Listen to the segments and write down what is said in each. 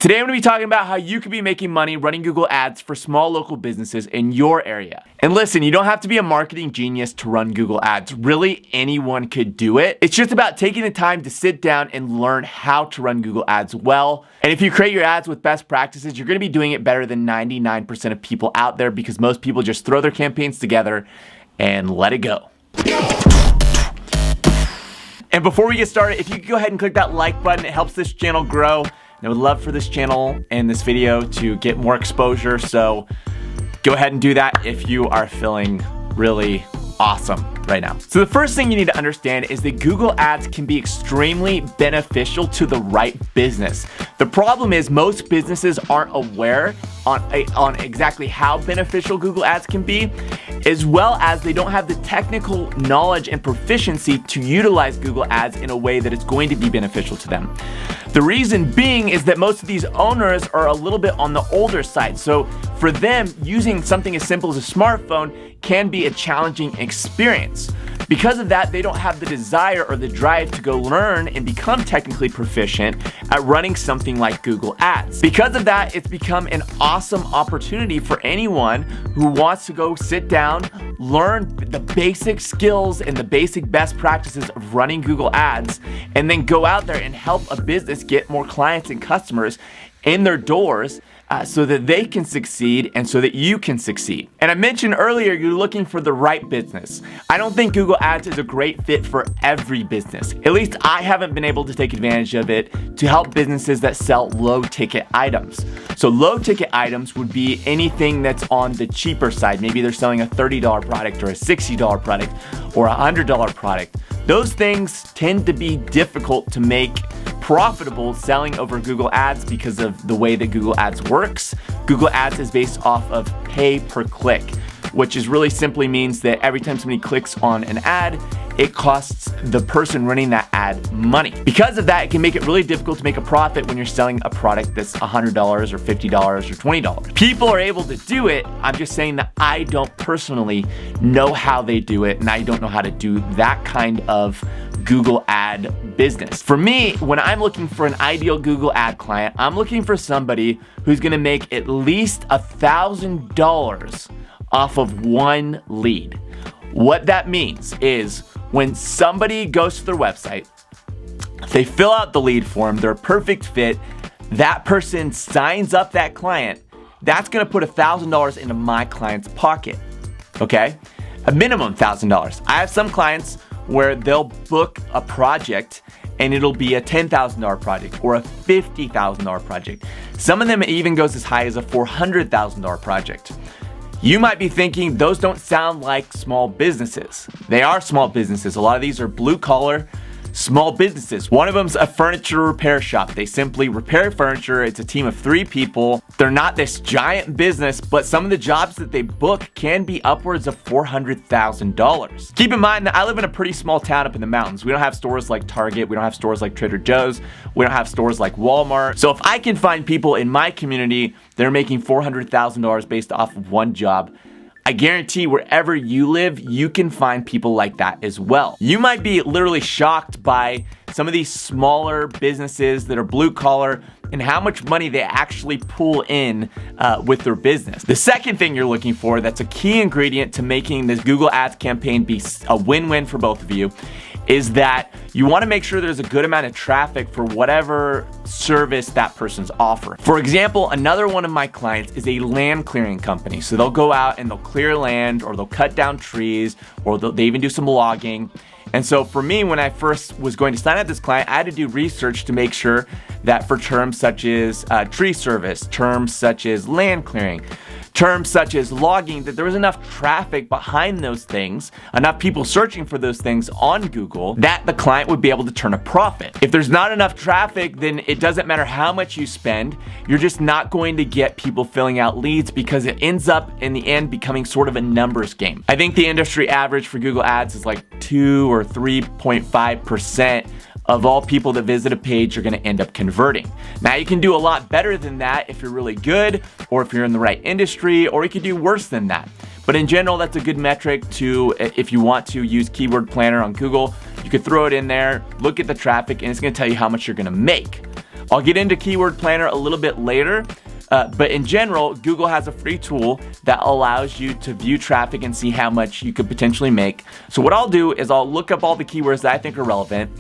Today I'm going to be talking about how you could be making money running Google Ads for small local businesses in your area. And listen, you don't have to be a marketing genius to run Google Ads. Really, anyone could do it. It's just about taking the time to sit down and learn how to run Google Ads well. And if you create your ads with best practices, you're going to be doing it better than 99% of people out there, because most people just throw their campaigns together and let it go. And before we get started, if you could go ahead and click that like button, it helps this channel grow. And I would love for this channel and this video to get more exposure, so go ahead and do that if you are feeling really awesome right now. So the first thing you need to understand is that Google Ads can be extremely beneficial to the right business. The problem is most businesses aren't aware on exactly how beneficial Google Ads can be, as well as they don't have the technical knowledge and proficiency to utilize Google Ads in a way that is going to be beneficial to them. The reason being is that most of these owners are a little bit on the older side. So for them, using something as simple as a smartphone can be a challenging experience. Because of that, they don't have the desire or the drive to go learn and become technically proficient at running something like Google Ads. Because of that, it's become an awesome opportunity for anyone who wants to go sit down, learn the basic skills and the basic best practices of running Google Ads, and then go out there and help a business get more clients and customers in their doors, so that they can succeed and so that you can succeed. And I mentioned earlier, you're looking for the right business. I don't think Google Ads is a great fit for every business. At least I haven't been able to take advantage of it to help businesses that sell low ticket items. So low ticket items would be anything that's on the cheaper side. Maybe they're selling a $30 product or a $60 product or a $100 product. Those things tend to be difficult to make profitable selling over Google Ads because of the way that Google Ads works. Google Ads is based off of pay per click, which is really simply means that every time somebody clicks on an ad, it costs the person running that ad money. Because of that, it can make it really difficult to make a profit when you're selling a product that's $100 or $50 or $20. People are able to do it. I'm just saying that I don't personally know how they do it, and I don't know how to do that kind of Google ad business. For me, when I'm looking for an ideal Google ad client, I'm looking for somebody who's gonna make at least $1,000 off of one lead. What that means is when somebody goes to their website, they fill out the lead form, they're a perfect fit, that person signs up that client, that's gonna put $1,000 into my client's pocket, okay? A minimum $1,000. I have some clients where they'll book a project and it'll be a $10,000 project or a $50,000 project. Some of them even goes as high as a $400,000 project. You might be thinking those don't sound like small businesses. They are small businesses. A lot of these are blue collar small businesses. One of them's a furniture repair shop. They simply repair furniture. It's a team of 3 people. They're not this giant business, but some of the jobs that they book can be upwards of $400,000. Keep in mind that I live in a pretty small town up in the mountains. We don't have stores like Target. We don't have stores like Trader Joe's. We don't have stores like Walmart. So if I can find people in my community that are making $400,000 based off of one job, I guarantee wherever you live, you can find people like that as well. You might be literally shocked by some of these smaller businesses that are blue collar and how much money they actually pull in with their business. The second thing you're looking for that's a key ingredient to making this Google Ads campaign be a win-win for both of you is that you want to make sure there's a good amount of traffic for whatever service that person's offering. For example, another one of my clients is a land clearing company. So they'll go out and they'll clear land, or they'll cut down trees, or they even do some logging. And so for me, when I first was going to sign up this client, I had to do research to make sure that for terms such as tree service, terms such as land clearing, terms such as logging, that there was enough traffic behind those things, enough people searching for those things on Google, that the client would be able to turn a profit. If there's not enough traffic, then it doesn't matter how much you spend, you're just not going to get people filling out leads because it ends up in the end becoming sort of a numbers game. I think the industry average for Google Ads is like 2 or 3.5% of all people that visit a page are gonna end up converting. Now you can do a lot better than that if you're really good, or if you're in the right industry, or you could do worse than that. But in general, that's a good metric to, if you want to use Keyword Planner on Google, you could throw it in there, look at the traffic, and it's gonna tell you how much you're gonna make. I'll get into Keyword Planner a little bit later, but in general, Google has a free tool that allows you to view traffic and see how much you could potentially make. So what I'll do is I'll look up all the keywords that I think are relevant.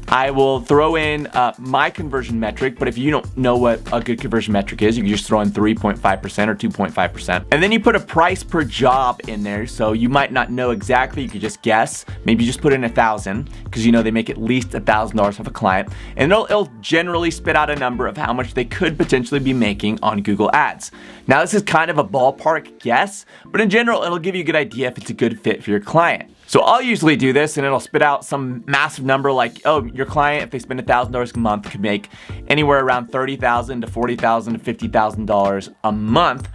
I will throw in my conversion metric, but if you don't know what a good conversion metric is, you can just throw in 3.5% or 2.5%. And then you put a price per job in there, so you might not know exactly, you could just guess. Maybe you just put in 1,000, because you know they make at least $1,000 off a client. And it'll generally spit out a number of how much they could potentially be making on Google Ads. Now this is kind of a ballpark guess, but in general, it'll give you a good idea if it's a good fit for your client. So I'll usually do this and it'll spit out some massive number like, oh, your client, if they spend $1,000 a month, could make anywhere around $30,000 to $40,000 to $50,000 a month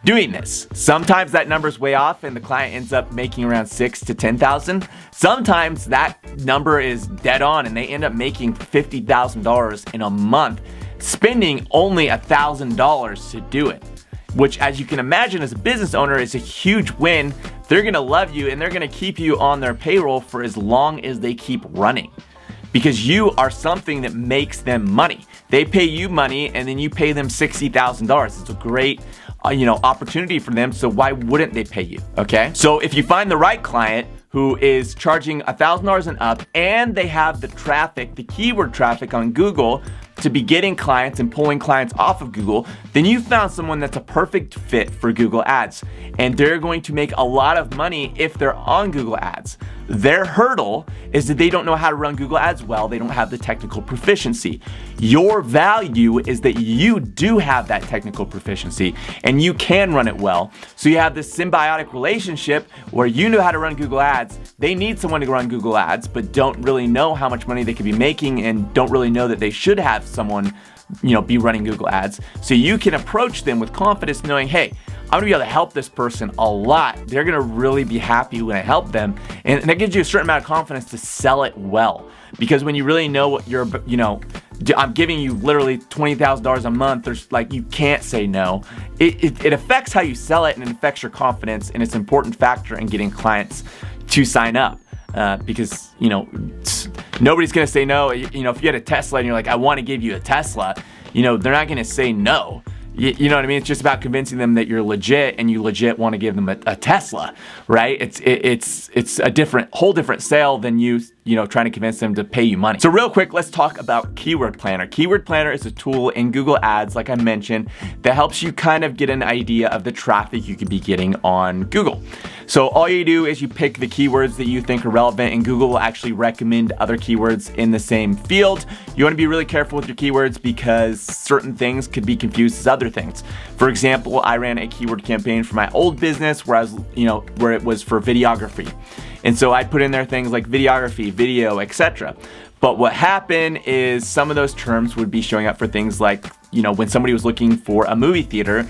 doing this. Sometimes that number's way off and the client ends up making around $6,000 to $10,000. Sometimes that number is dead on and they end up making $50,000 in a month, spending only $1,000 to do it. Which, as you can imagine, as a business owner, is a huge win. They're gonna love you and they're gonna keep you on their payroll for as long as they keep running, because you are something that makes them money. They pay you money and then you pay them $60,000. It's a great opportunity for them, so why wouldn't they pay you, okay? So if you find the right client who is charging $1,000 and up and they have the traffic, the keyword traffic on Google to be getting clients and pulling clients off of Google, then you found someone that's a perfect fit for Google Ads. And they're going to make a lot of money if they're on Google Ads. Their hurdle is that they don't know how to run Google Ads well. They don't have the technical proficiency. Your value is that you do have that technical proficiency and you can run it well. So you have this symbiotic relationship where you know how to run Google Ads. They need someone to run Google Ads, but don't really know how much money they could be making and don't really know that they should have someone, be running Google Ads. So you can approach them with confidence knowing, hey, I'm gonna be able to help this person a lot. They're gonna really be happy when I help them. And that gives you a certain amount of confidence to sell it well. Because when you really know what you're, I'm giving you literally $20,000 a month, there's you can't say no. It affects how you sell it and it affects your confidence, and it's an important factor in getting clients to sign up. Because nobody's gonna say no. If you had a Tesla and you're like, I want to give you a Tesla, they're not gonna say no. You know what I mean? It's just about convincing them that you're legit and you legit want to give them a Tesla, right? It's a whole different sale than you trying to convince them to pay you money. So real quick, let's talk about Keyword Planner. Keyword Planner is a tool in Google Ads, like I mentioned, that helps you kind of get an idea of the traffic you could be getting on Google. So all you do is you pick the keywords that you think are relevant, and Google will actually recommend other keywords in the same field. You want to be really careful with your keywords because certain things could be confused as other things. For example, I ran a keyword campaign for my old business where where it was for videography. And so I'd put in there things like videography, video, etc. But what happened is some of those terms would be showing up for things like, when somebody was looking for a movie theater,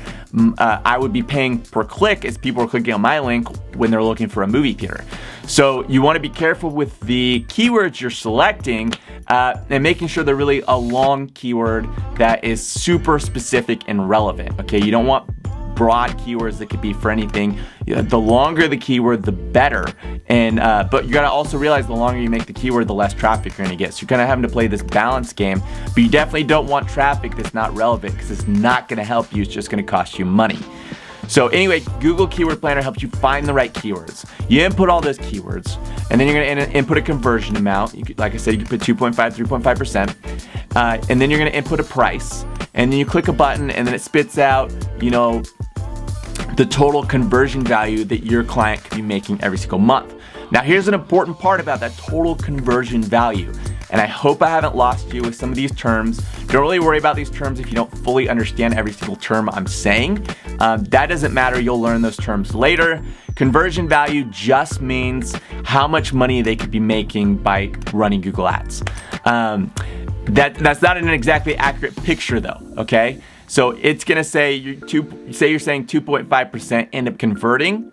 I would be paying per click as people were clicking on my link when they're looking for a movie theater. So you want to be careful with the keywords you're selecting and making sure they're really a long keyword that is super specific and relevant. Okay, you don't want broad keywords that could be for anything. The longer the keyword, the better. And but you gotta also realize the longer you make the keyword, the less traffic you're gonna get. So you're kind of having to play this balance game. But you definitely don't want traffic that's not relevant, because it's not gonna help you. It's just gonna cost you money. So anyway, Google Keyword Planner helps you find the right keywords. You input all those keywords, and then you're gonna input a conversion amount. Like I said, you can put 2.5, 3.5%, and then you're gonna input a price, and then you click a button, and then it spits out, the total conversion value that your client could be making every single month. Now here's an important part about that total conversion value, and I hope I haven't lost you with some of these terms. Don't really worry about these terms if you don't fully understand every single term I'm saying. That doesn't matter, you'll learn those terms later. Conversion value just means how much money they could be making by running Google Ads. That's not an exactly accurate picture though, okay? So it's gonna say you're saying 2.5% end up converting,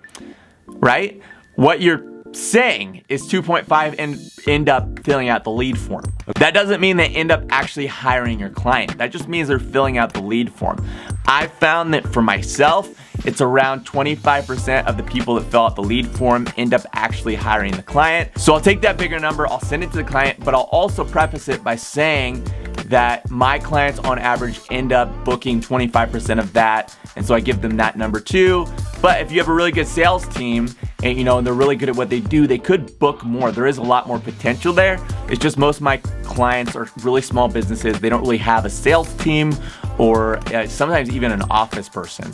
right? What you're saying is 2.5 and end up filling out the lead form. That doesn't mean they end up actually hiring your client. That just means they're filling out the lead form. I found that for myself, it's around 25% of the people that fill out the lead form end up actually hiring the client. So I'll take that bigger number, I'll send it to the client, but I'll also preface it by saying that my clients on average end up booking 25% of that, and so I give them that number too. But if you have a really good sales team and and they're really good at what they do, they could book more. There is a lot more potential there. It's just most of my clients are really small businesses. They don't really have a sales team or sometimes even an office person.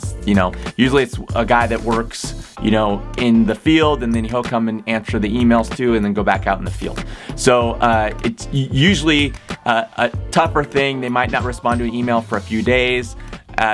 Usually it's a guy that works, in the field, and then he'll come and answer the emails too, and then go back out in the field. So it's usually a tougher thing. They might not respond to an email for a few days.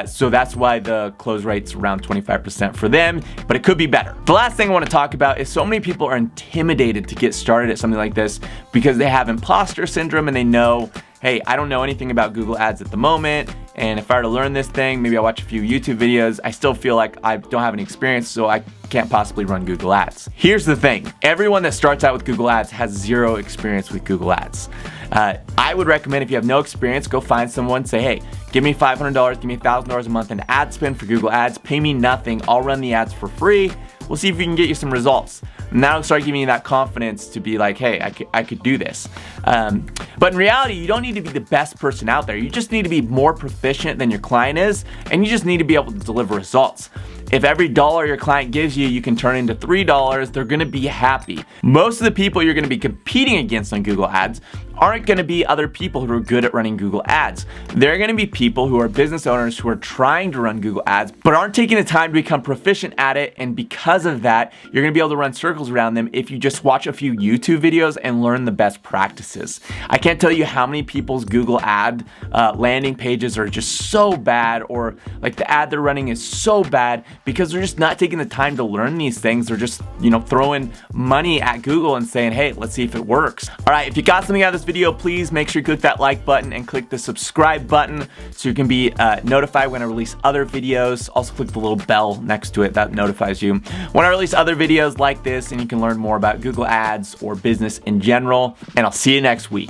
So that's why the close rate's around 25% for them, but it could be better. The last thing I want to talk about is so many people are intimidated to get started at something like this because they have imposter syndrome and they know, hey, I don't know anything about Google Ads at the moment, and if I were to learn this thing, maybe I watch a few YouTube videos, I still feel like I don't have any experience, so I can't possibly run Google Ads. Here's the thing, everyone that starts out with Google Ads has zero experience with Google Ads. I would recommend if you have no experience, go find someone, say, hey, give me $500, give me $1,000 a month in ad spend for Google Ads, pay me nothing, I'll run the ads for free, we'll see if we can get you some results. Now it'll start giving you that confidence to be like, hey, I could do this. But in reality, you don't need to be the best person out there. You just need to be more proficient than your client is, and you just need to be able to deliver results. If every dollar your client gives you, you can turn into $3, they're gonna be happy. Most of the people you're gonna be competing against on Google Ads aren't gonna be other people who are good at running Google Ads. They're gonna be people who are business owners who are trying to run Google Ads, but aren't taking the time to become proficient at it, and because of that, you're gonna be able to run circles around them if you just watch a few YouTube videos and learn the best practices. I can't tell you how many people's Google ad landing pages are just so bad, or like the ad they're running is so bad because they're just not taking the time to learn these things. They're just, throwing money at Google and saying, hey, let's see if it works. All right, if you got something out of this video, please make sure you click that like button and click the subscribe button so you can be notified when I release other videos. Also click the little bell next to it that notifies you when I release other videos like this, and you can learn more about Google Ads or business in general. And I'll see you next week.